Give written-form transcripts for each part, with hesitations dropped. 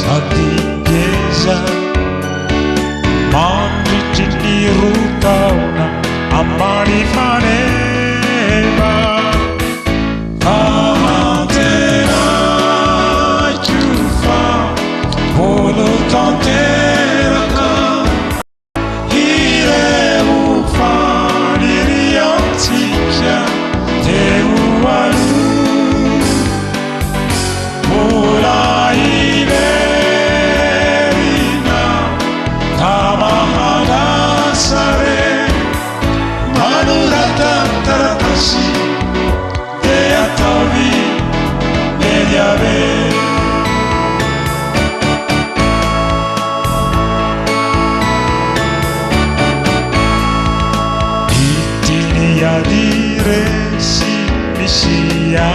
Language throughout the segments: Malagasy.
igreja, mandi tinirutauna amani maneva amantera chufa bolo tanteraka ire ufaniriantikia teualu dire si misia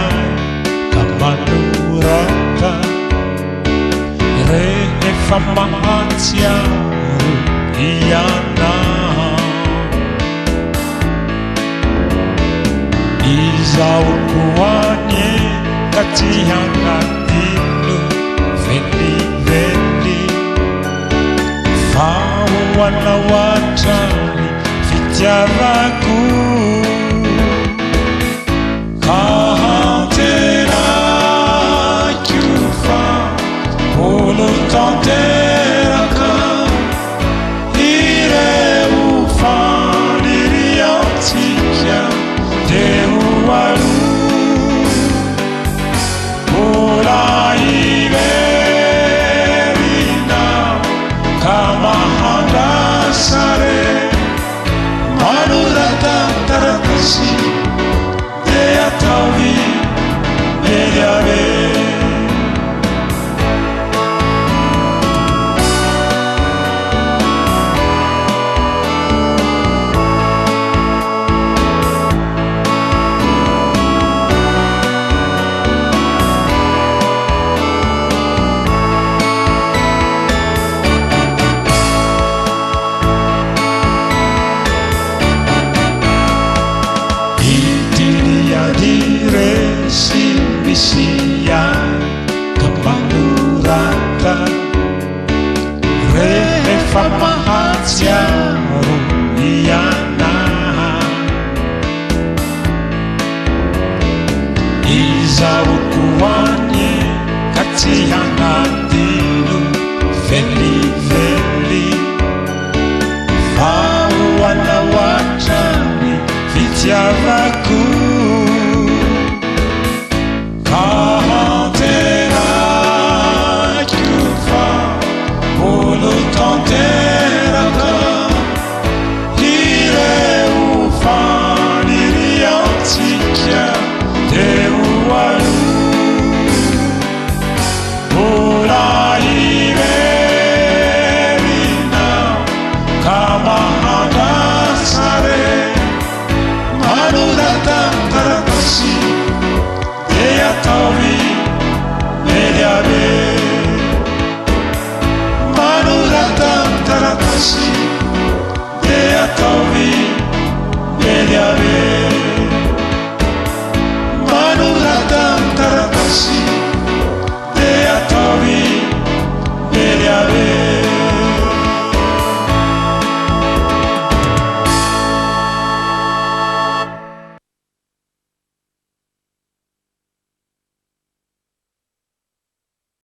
kamanurata re e famazia iana izaukuanye katihangatinu veli veli fawana watani vityavaku tanteraka ire ufaniriantikia teualu ola iverina kamahadasare manuratantaratasi deatavi mediave dire si misia kamanurata re e famazia iana izaukuanye katihangatinu veli veli fawana watani vityavaku tanteraka ire ufaniriantikia teualu ola iverina kamahadasare manuratantaratasi deatavi mediave Taratasi